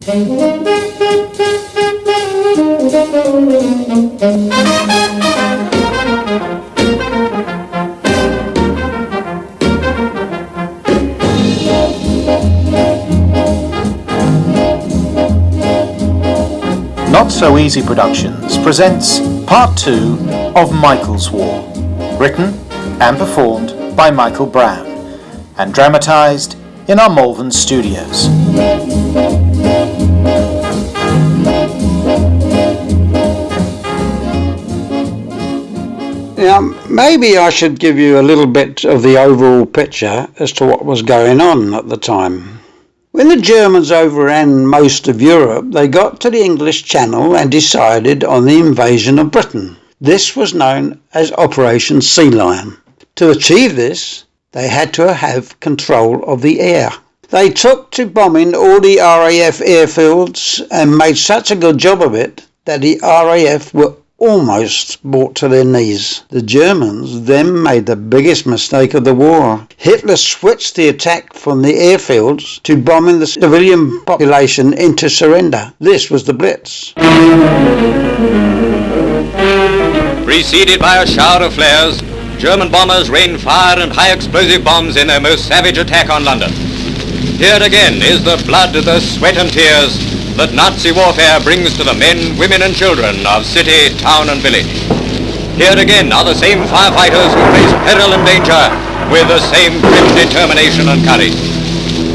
Not So Easy Productions presents Part 2 of Michael's War, written and performed by Michael Brown, and dramatised in our Malvern studios. Now, maybe I should give you a little bit of the overall picture as to what was going on at the time. When the Germans overran most of Europe, they got to the English Channel and decided on the invasion of Britain. This was known as Operation Sea Lion. To achieve this, they had to have control of the air. They took to bombing all the RAF airfields and made such a good job of it that the RAF were almost brought to their knees. The Germans then made the biggest mistake of the war. Hitler switched the attack from the airfields to bombing the civilian population into surrender. This was the Blitz. Preceded by a shower of flares, German bombers rained fire and high explosive bombs in their most savage attack on London. Here again is the blood, the sweat and tears that Nazi warfare brings to the men, women and children of city, town and village. Here again are the same firefighters who face peril and danger with the same grim determination and courage.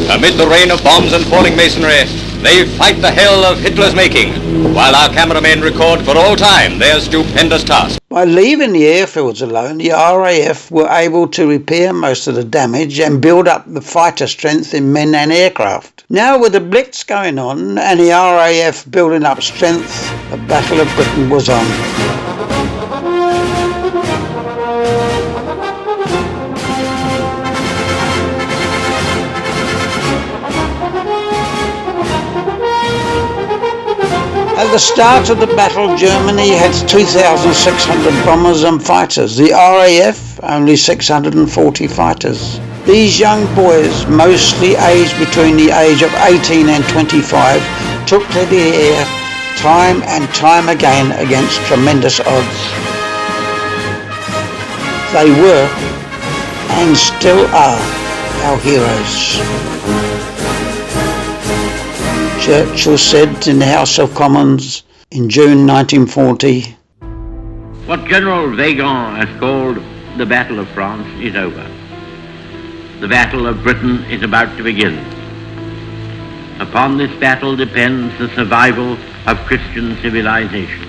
Amid the rain of bombs and falling masonry, they fight the hell of Hitler's making, while our cameramen record for all time their stupendous task. By leaving the airfields alone, the RAF were able to repair most of the damage and build up the fighter strength in men and aircraft. Now with the Blitz going on and the RAF building up strength, the Battle of Britain was on. At the start of the battle, Germany had 2,600 bombers and fighters. The RAF only 640 fighters. These young boys, mostly aged between the age of 18 and 25, took to the air time and time again against tremendous odds. They were, and still are, our heroes. Churchill said in the House of Commons in June 1940, "What General Weygand has called the Battle of France is over. The Battle of Britain is about to begin. Upon this battle depends the survival of Christian civilization.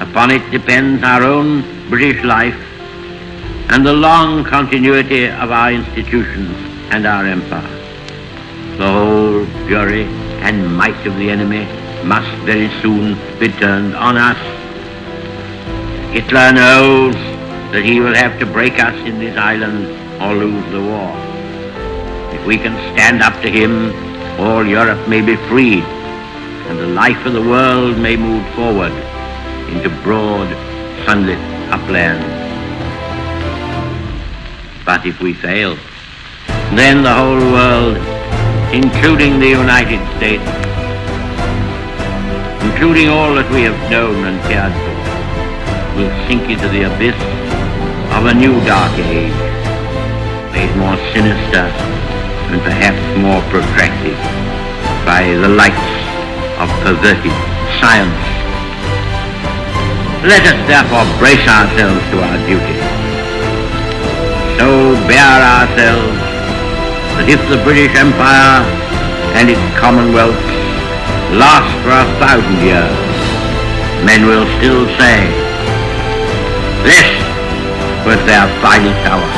Upon it depends our own British life and the long continuity of our institutions and our empire. The whole fury and might of the enemy must very soon be turned on us. Hitler knows that he will have to break us in this island or lose the war. If we can stand up to him, all Europe may be freed, and the life of the world may move forward into broad, sunlit uplands. But if we fail, then the whole world, including the United States, including all that we have known and cared for, will sink into the abyss of a new dark age, made more sinister and perhaps more protracted by the lights of perverted science. Let us therefore brace ourselves to our duty. So bear ourselves that if the British Empire and its Commonwealth last for 1,000 years, men will still say, this was their finest hour.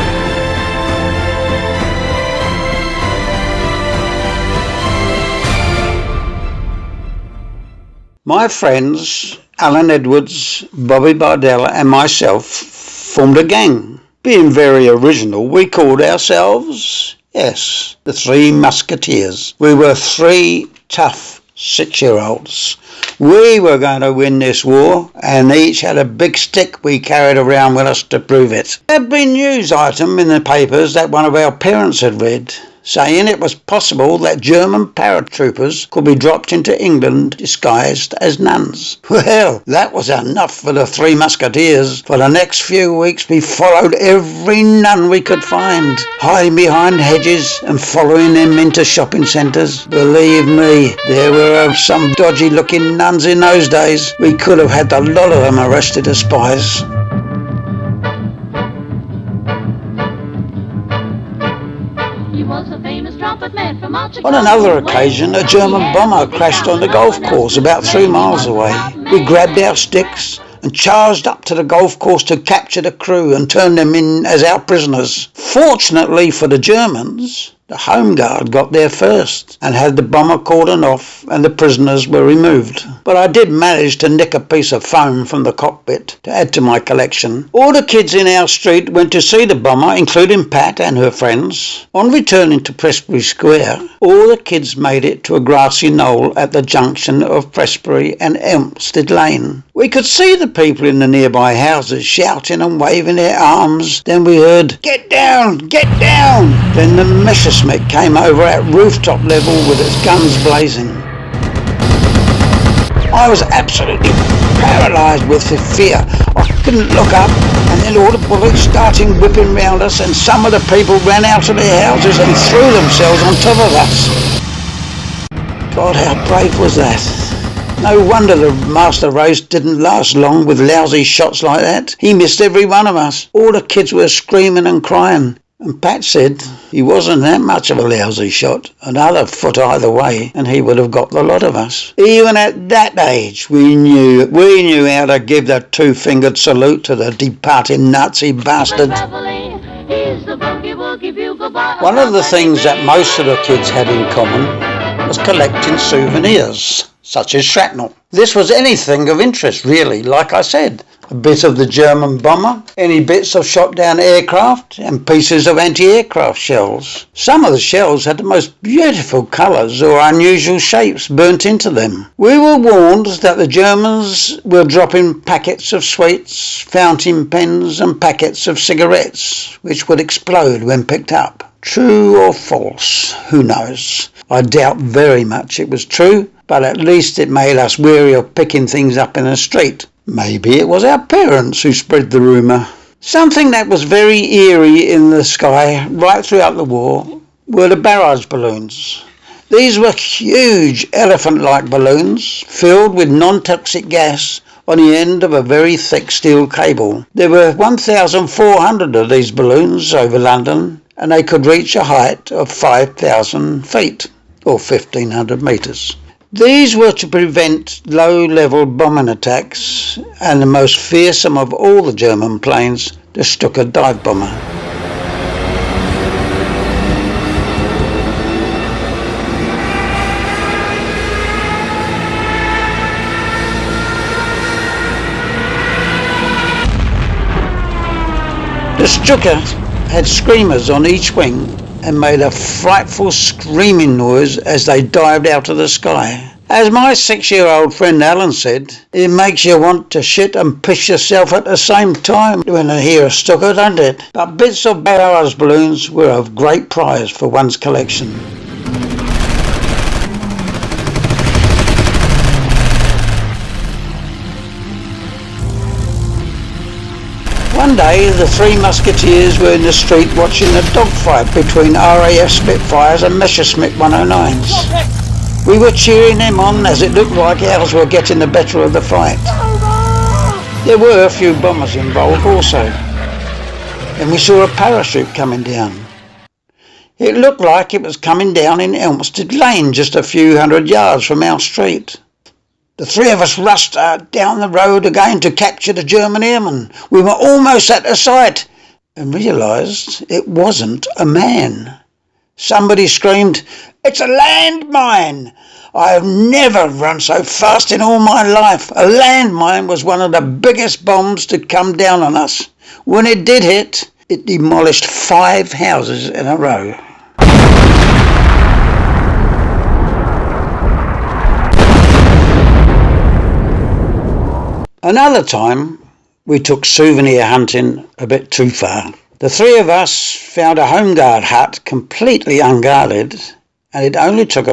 My friends, Alan Edwards, Bobby Bardell and myself formed a gang. Being very original, we called ourselves, yes, the Three Musketeers. We were three tough 6-year-olds. We were going to win this war, and each had a big stick we carried around with us to prove it. There had been a news item in the papers that one of our parents had read. saying it was possible that German paratroopers could be dropped into England disguised as nuns. Well, that was enough for the Three Musketeers. For the next few weeks we followed every nun we could find, hiding behind hedges and following them into shopping centres. Believe me, there were some dodgy looking nuns in those days. We could have had a lot of them arrested as spies. On another occasion, a German bomber crashed on the golf course about 3 miles away. We grabbed our sticks and charged up to the golf course to capture the crew and turn them in as our prisoners. Fortunately for the Germans, the Home Guard got there first and had the bomber cordoned off and the prisoners were removed. But I did manage to nick a piece of foam from the cockpit to add to my collection. All the kids in our street went to see the bomber, including Pat and her friends. On returning to Prestbury Square, all the kids made it to a grassy knoll at the junction of Prestbury and Elmstead Lane. We could see the people in the nearby houses shouting and waving their arms. Then we heard, "Get down! Get down!" Then the Messerschmitt came over at rooftop level with its guns blazing. I was absolutely paralysed with fear. I couldn't look up, and then all the bullets started whipping round us, and some of the people ran out of their houses and threw themselves on top of us. God, how brave was that? No wonder the Master Race didn't last long with lousy shots like that. He missed every one of us. All the kids were screaming and crying. And Pat said he wasn't that much of a lousy shot, another foot either way, and he would have got the lot of us. Even at that age, we knew how to give the two-fingered salute to the departing Nazi bastard. One of the things that most of the kids had in common was collecting souvenirs, such as shrapnel. This was anything of interest, really, like I said. A bit of the German bomber, any bits of shot down aircraft, and pieces of anti-aircraft shells. Some of the shells had the most beautiful colours or unusual shapes burnt into them. We were warned that the Germans were dropping packets of sweets, fountain pens and packets of cigarettes, which would explode when picked up. True or false, who knows? I doubt very much it was true, but at least it made us wary of picking things up in the street. Maybe it was our parents who spread the rumour. Something that was very eerie in the sky right throughout the war were the barrage balloons. These were huge elephant-like balloons filled with non-toxic gas on the end of a very thick steel cable. There were 1,400 of these balloons over London, and they could reach a height of 5,000 feet or 1,500 metres. These were to prevent low-level bombing attacks and the most fearsome of all the German planes, the Stuka dive bomber. The Stuka had screamers on each wing and made a frightful screaming noise as they dived out of the sky. As my 6-year-old friend Alan said, it makes you want to shit and piss yourself at the same time when you hear a Stuka, don't it? But bits of barrage balloons were of great prize for one's collection. One day, the Three Musketeers were in the street watching a dogfight between RAF Spitfires and Messerschmitt 109s. We were cheering them on as it looked like ours were getting the better of the fight. There were a few bombers involved also, and we saw a parachute coming down. It looked like it was coming down in Elmstead Lane, just a few hundred yards from our street. The three of us rushed down the road again to capture the German airman. We were almost at the site and realised it wasn't a man. Somebody screamed, "It's a landmine!" I have never run so fast in all my life. A landmine was one of the biggest bombs to come down on us. When it did hit, it demolished 5 houses in a row. Another time, we took souvenir hunting a bit too far. The three of us found a home guard hut completely unguarded, and it only took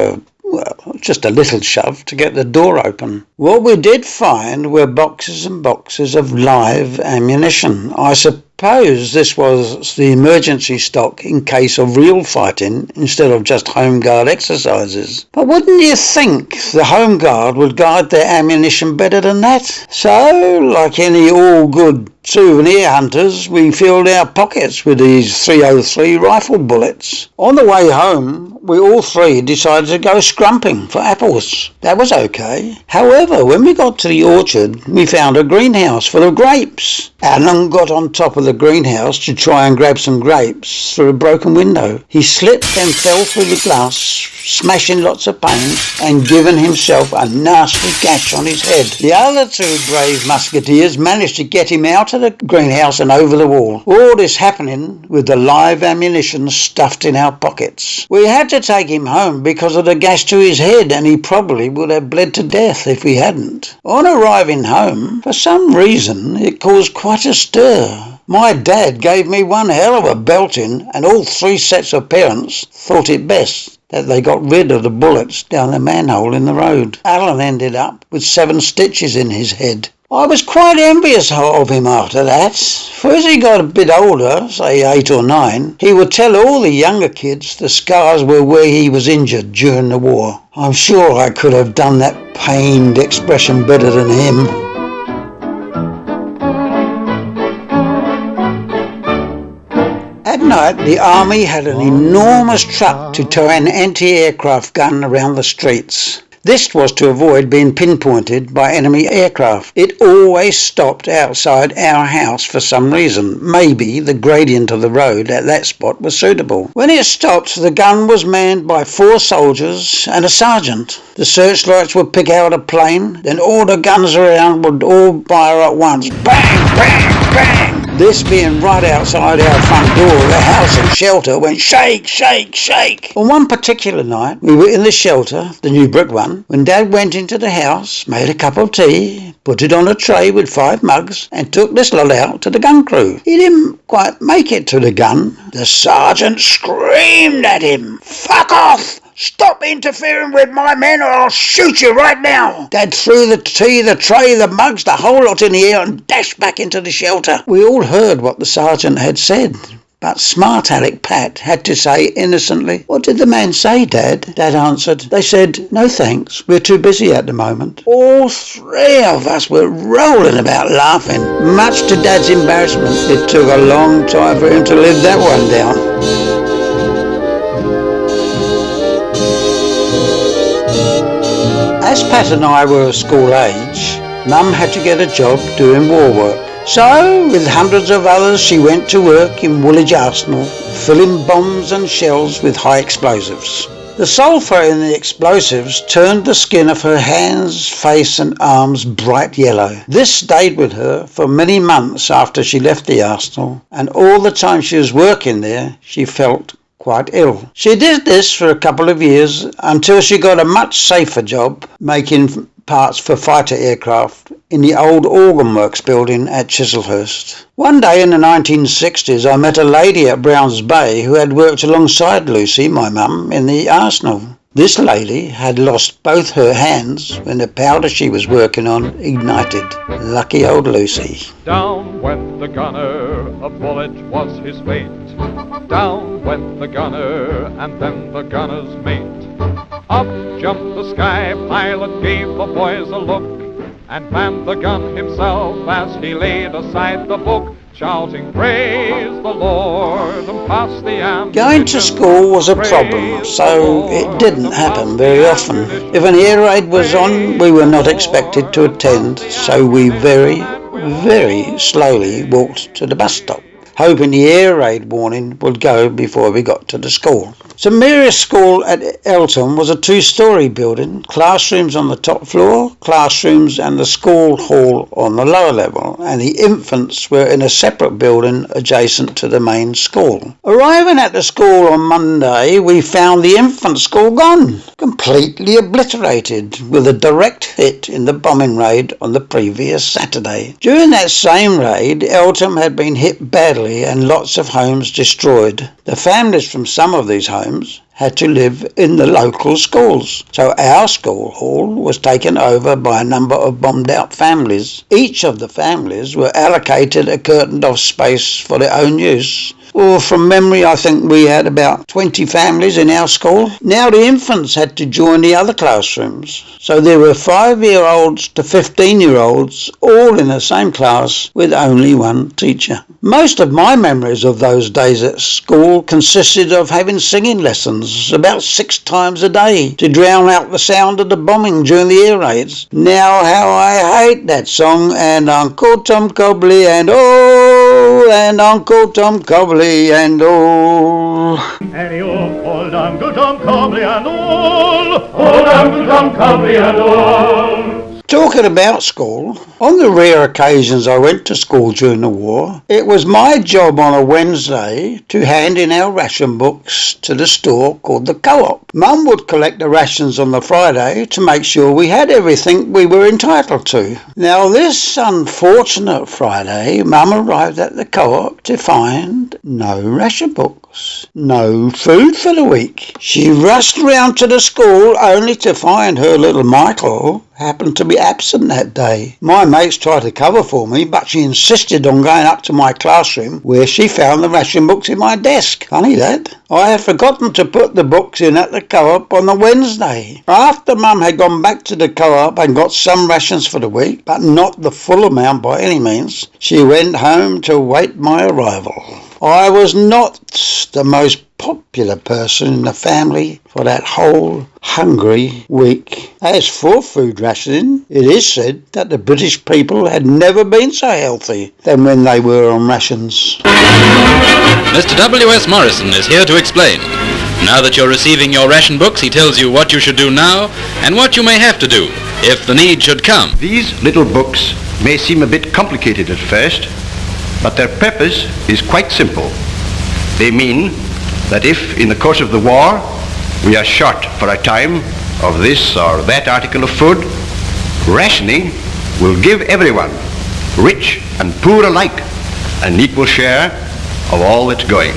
just a little shove to get the door open. What we did find were boxes and boxes of live ammunition. I suppose this was the emergency stock in case of real fighting instead of just home guard exercises. But wouldn't you think the home guard would guard their ammunition better than that? So, like any all-good souvenir hunters, we filled our pockets with these 303 rifle bullets. On the way home, we all three decided to go scrumping for apples. That was okay. However, when we got to the orchard, we found a greenhouse full of grapes. Alan got on top of the greenhouse to try and grab some grapes through a broken window. He slipped and fell through the glass, smashing lots of panes and giving himself a nasty gash on his head. The other two brave musketeers managed to get him out of the greenhouse and over the wall. All this happening with the live ammunition stuffed in our pockets. We had to take him home because of the gash to his head, and he probably would have bled to death if we hadn't. On arriving home, for some reason, it caused quite a stir. My dad gave me one hell of a belting, and all three sets of parents thought it best that they got rid of the bullets down the manhole in the road. Alan ended up with 7 stitches in his head. I was quite envious of him after that, for as he got a bit older, say 8 or 9, he would tell all the younger kids the scars were where he was injured during the war. I'm sure I could have done that pained expression better than him. At night, the army had an enormous truck to tow an anti-aircraft gun around the streets. This was to avoid being pinpointed by enemy aircraft. It always stopped outside our house for some reason. Maybe the gradient of the road at that spot was suitable. When it stopped, the gun was manned by 4 soldiers and a sergeant. The searchlights would pick out a plane, then all the guns around would all fire at once. Bang, bang, bang! This being right outside our front door, the house and shelter went shake, shake, shake. On one particular night, we were in the shelter, the new brick one, when Dad went into the house, made a cup of tea, put it on a tray with 5 mugs, and took this lot out to the gun crew. He didn't quite make it to the gun. The sergeant screamed at him, "Fuck off! Stop interfering with my men or I'll shoot you right now." Dad threw the tea, the tray, the mugs, the whole lot in the air and dashed back into the shelter. We all heard what the sergeant had said, but smart Alec Pat had to say innocently, "What did the man say, Dad?" Dad answered, "They said, no thanks, we're too busy at the moment." All 3 of us were rolling about laughing. Much to Dad's embarrassment, it took a long time for him to live that one down. As Pat and I were of school age, Mum had to get a job doing war work. So, with hundreds of others, she went to work in Woolwich Arsenal, filling bombs and shells with high explosives. The sulphur in the explosives turned the skin of her hands, face and arms bright yellow. This stayed with her for many months after she left the arsenal, and all the time she was working there, she felt quite ill. She did this for a couple of years until she got a much safer job making parts for fighter aircraft in the old organ works building at Chislehurst. One day in the 1960s I met a lady at Browns Bay who had worked alongside Lucy, my mum, in the arsenal. This lady had lost both her hands when the powder she was working on ignited. Lucky old Lucy. Down went the gunner, a bullet was his fate. Down went the gunner, and then the gunner's mate. Up jumped the sky pilot, gave the boys a look, and manned the gun himself as he laid aside the book, shouting, "Praise the Lord," and passed the ammunition. Going to school was a problem, so it didn't happen very often. If an air raid was on, we were not expected to attend, so we very slowly walked to the bus stop, hoping the air raid warning would go before we got to the school. St Mary's School at Eltham was a 2-storey building, classrooms on the top floor, classrooms and the school hall on the lower level, and the infants were in a separate building adjacent to the main school. Arriving at the school on Monday, we found the infant school gone, completely obliterated, with a direct hit in the bombing raid on the previous Saturday. During that same raid, Eltham had been hit badly family and lots of homes destroyed. The families from some of these homes had to live in the local schools. So our school hall was taken over by a number of bombed out families. Each of the families were allocated a curtained off space for their own use. Well, from memory, I think we had about 20 families in our school. Now the infants had to join the other classrooms. So there were 5-year-olds to 15-year-olds all in the same class with only one teacher. Most of my memories of those days at school consisted of having singing lessons about 6 times a day to drown out the sound of the bombing during the air raids. Now how I hate that song, and Uncle Tom Cobley and oh, and Uncle Tom Cobley and all. Hey, old Uncle Tom Cobley and all, old Uncle Tom Cobley and all. Talking about school, on the rare occasions I went to school during the war, it was my job on a Wednesday to hand in our ration books to the store called the Co-op. Mum would collect the rations on the Friday to make sure we had everything we were entitled to. Now this unfortunate Friday, Mum arrived at the Co-op to find no ration books, no food for the week. She rushed round to the school only to find her little Michael happened to be absent that day. My mates tried to cover for me, but she insisted on going up to my classroom where she found the ration books in my desk. Funny that. I had forgotten to put the books in at the Co-op on the Wednesday. After Mum had gone back to the Co-op and got some rations for the week, but not the full amount by any means, she went home to wait my arrival. I was not the most popular person in the family for that whole hungry week. As for food rationing, it is said that the British people had never been so healthy than when they were on rations. Mr. W.S. Morrison is here to explain. Now that you're receiving your ration books, he tells you what you should do now and what you may have to do if the need should come. These little books may seem a bit complicated at first, but their purpose is quite simple. They mean that if, in the course of the war, we are short for a time of this or that article of food, rationing will give everyone, rich and poor alike, an equal share of all that's going.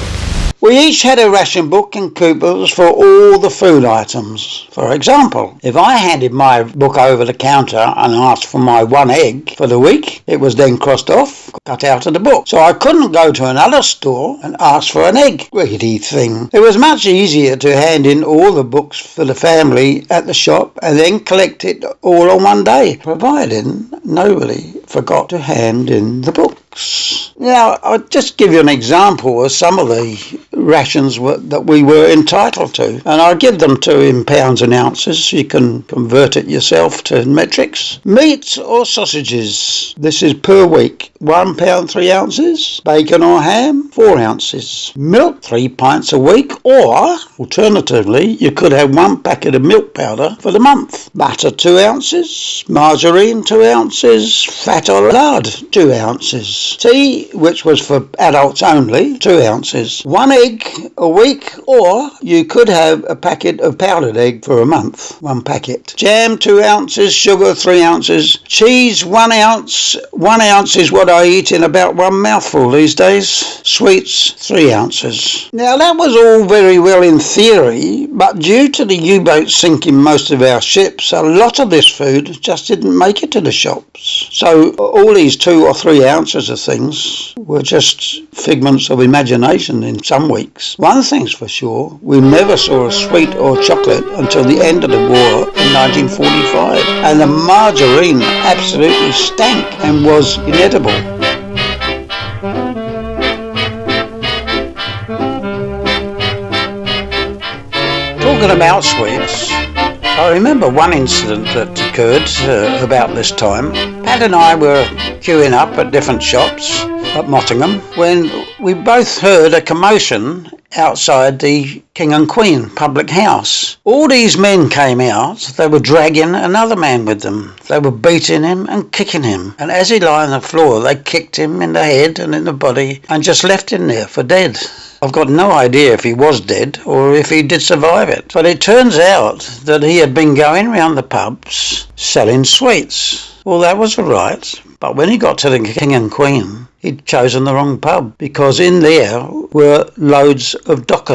We each had a ration book and coupons for all the food items. For example, if I handed my book over the counter and asked for my 1 egg for the week, it was then crossed off, cut out of the book. So I couldn't go to another store and ask for an egg. Greedy thing. It was much easier to hand in all the books for the family at the shop and then collect it all on one day, provided nobody forgot to hand in the books. Now, I'll just give you an example of some of the rations that we were entitled to, and I'll give them to in pounds and ounces. You can convert it yourself to metrics. Meat or sausages, this is per week, £1 3 ounces. Bacon or ham, 4 ounces. Milk, 3 pints a week, or alternatively you could have 1 packet of milk powder for the month. Butter, 2 ounces. Margarine, 2 ounces. Fat or lard, 2 ounces. Tea, which was for adults only, 2 ounces. 1 egg a week, or you could have a packet of powdered egg for a month, 1 packet. Jam, 2 ounces. Sugar, 3 ounces. Cheese, 1 ounce. 1 ounce is what I eat in about 1 mouthful these days. Sweets, 3 ounces. Now that was all very well in theory, but due to the U-boats sinking most of our ships, a lot of this food just didn't make it to the shops. So all these 2 or 3 ounces of things were just figments of imagination in some weeks. One thing's for sure, we never saw a sweet or chocolate until the end of the war in 1945, and the margarine absolutely stank and was inedible. Talking about sweets, I remember one incident that occurred about this time. Pat and I were queuing up at different shops at Mottingham when we both heard a commotion outside the King and Queen public house. All these men came out. They were dragging another man with them. They were beating him and kicking him. And as he lay on the floor, they kicked him in the head and in the body and just left him there for dead. I've got no idea if he was dead or if he did survive it. But it turns out that he had been going round the pubs selling sweets. Well, that was all right. But when he got to the King and Queen, he'd chosen the wrong pub, because in there were loads of dock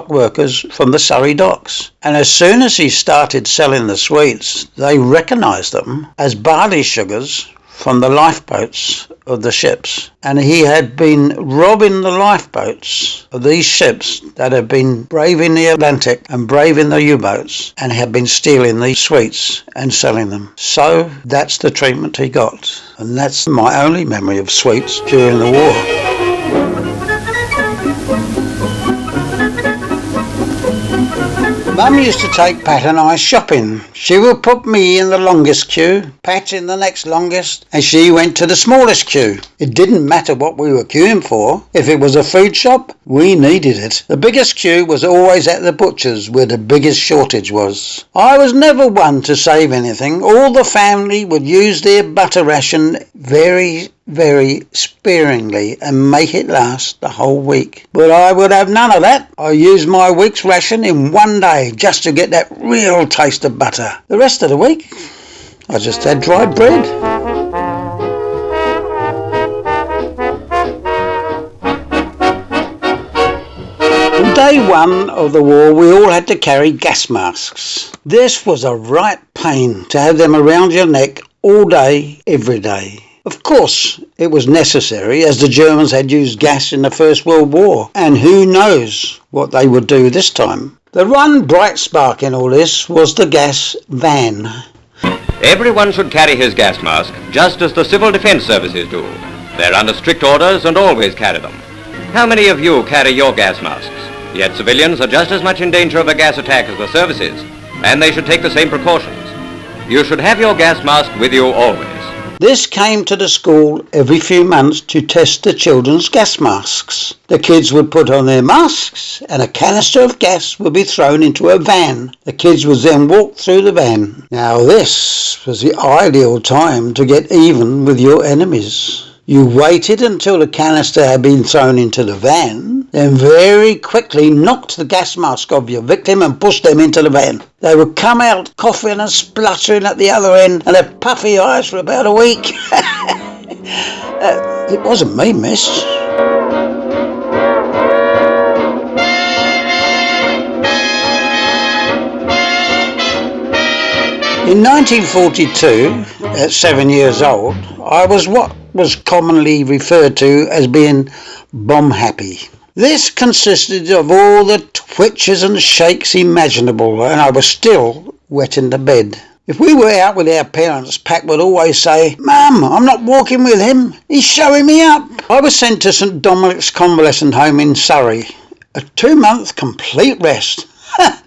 workers from the Surrey docks. And as soon as he started selling the sweets, they recognised them as barley sugars from the lifeboats of the ships. And he had been robbing the lifeboats of these ships that had been braving the Atlantic and braving the U-boats, and had been stealing these sweets and selling them. So that's the treatment he got. And that's my only memory of sweets during the war. Mum used to take Pat and I shopping. She would put me in the longest queue, Pat in the next longest, and she went to the smallest queue. It didn't matter what we were queuing for. If it was a food shop, we needed it. The biggest queue was always at the butcher's, where the biggest shortage was. I was never one to save anything. All the family would use their butter ration very sparingly and make it last the whole week. But I would have none of that. I used my week's ration in one day just to get that real taste of butter. The rest of the week, I just had dry bread. On day one of the war, we all had to carry gas masks. This was a right pain to have them around your neck all day, every day. Of course, it was necessary, as the Germans had used gas in the First World War, and who knows what they would do this time. The one bright spark in all this was the gas van. Everyone should carry his gas mask, just as the Civil Defence Services do. They're under strict orders and always carry them. How many of you carry your gas masks? Yet civilians are just as much in danger of a gas attack as the services, and they should take the same precautions. You should have your gas mask with you always. This came to the school every few months to test the children's gas masks. The kids would put on their masks and a canister of gas would be thrown into a van. The kids would then walk through the van. Now this was the ideal time to get even with your enemies. You waited until the canister had been thrown into the van, then very quickly knocked the gas mask off your victim and pushed them into the van. They would come out coughing and spluttering at the other end and have puffy eyes for about a week. It wasn't me, miss. In 1942, at 7 years old, I was what was commonly referred to as being bomb happy. This consisted of all the twitches and shakes imaginable, and I was still wet in the bed. If we were out with our parents, Pat would always say, "Mum, I'm not walking with him. He's showing me up." I was sent to St Dominic's Convalescent Home in Surrey. A 2-month complete rest.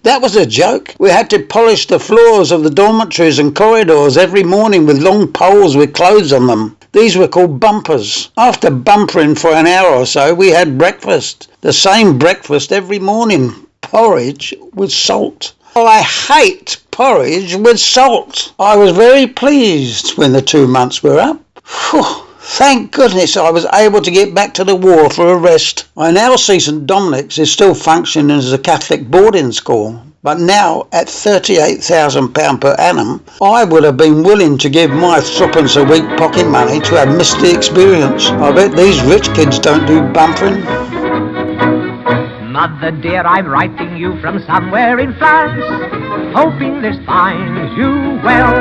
That was a joke. We had to polish the floors of the dormitories and corridors every morning with long poles with clothes on them. These were called bumpers. After bumpering for an hour or so, we had breakfast. The same breakfast every morning. Porridge with salt. Oh, I hate porridge with salt. I was very pleased when the 2 months were up. Whew. Thank goodness I was able to get back to the war for a rest. I now see St Dominic's is still functioning as a Catholic boarding school, but now at £38,000 per annum, I would have been willing to give my threepence a week pocket money to have missed the experience. I bet these rich kids don't do bumpering. Mother dear, I'm writing you from somewhere in France, hoping this finds you well.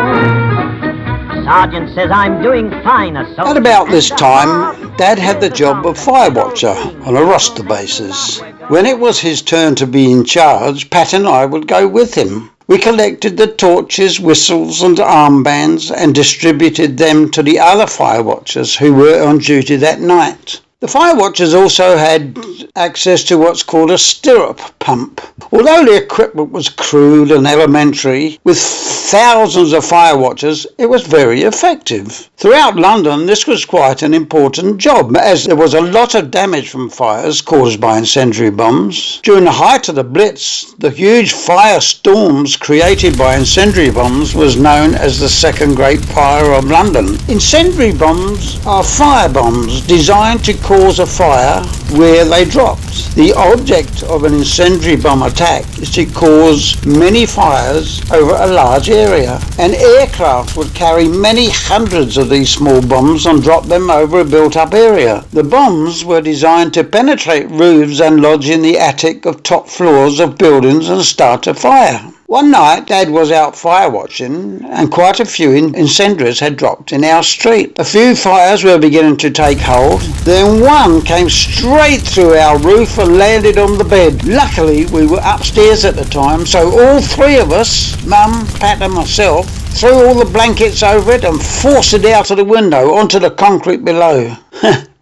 Sergeant says I'm doing fine. At about this time, Dad had the job of fire watcher on a roster basis. When it was his turn to be in charge, Pat and I would go with him. We collected the torches, whistles and armbands and distributed them to the other fire watchers who were on duty that night. The fire watchers also had access to what's called a stirrup pump. Although the equipment was crude and elementary, with thousands of fire watchers, it was very effective. Throughout London, this was quite an important job, as there was a lot of damage from fires caused by incendiary bombs. During the height of the Blitz, the huge fire storms created by incendiary bombs was known as the Second Great Fire of London. Incendiary bombs are fire bombs designed to cause a fire where they dropped. The object of an incendiary bomb attack is to cause many fires over a large area. An aircraft would carry many hundreds of these small bombs and drop them over a built-up area. The bombs were designed to penetrate roofs and lodge in the attic of top floors of buildings and start a fire. One night, Dad was out fire watching and quite a few incendiaries had dropped in our street. A few fires were beginning to take hold. Then one came straight through our roof and landed on the bed. Luckily, we were upstairs at the time, so all three of us, Mum, Pat and myself, threw all the blankets over it and forced it out of the window onto the concrete below.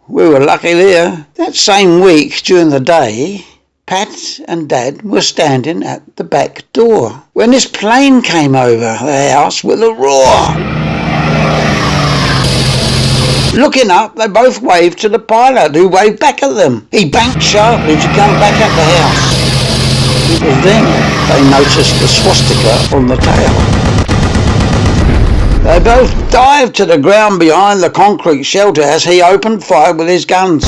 We were lucky there. That same week, during the day, Pat and Dad were standing at the back door when this plane came over the house with a roar. Looking up, they both waved to the pilot, who waved back at them. He banked sharply to come back at the house. It was then they noticed the swastika on the tail. They both dived to the ground behind the concrete shelter as he opened fire with his guns.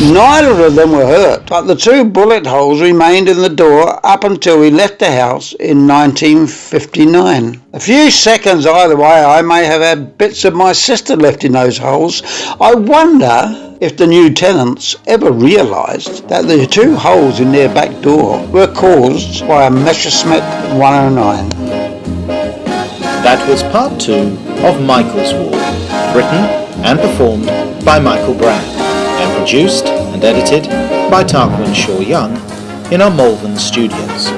Neither of them were hurt, but the two bullet holes remained in the door up until we left the house in 1959. A few seconds either way, I may have had bits of my sister left in those holes. I wonder if the new tenants ever realised that the two holes in their back door were caused by a Messerschmitt 109. That was part 2 of Michael's War, written and performed by Michael Brown, and produced and edited by Tarquin Young in our Malvern studios.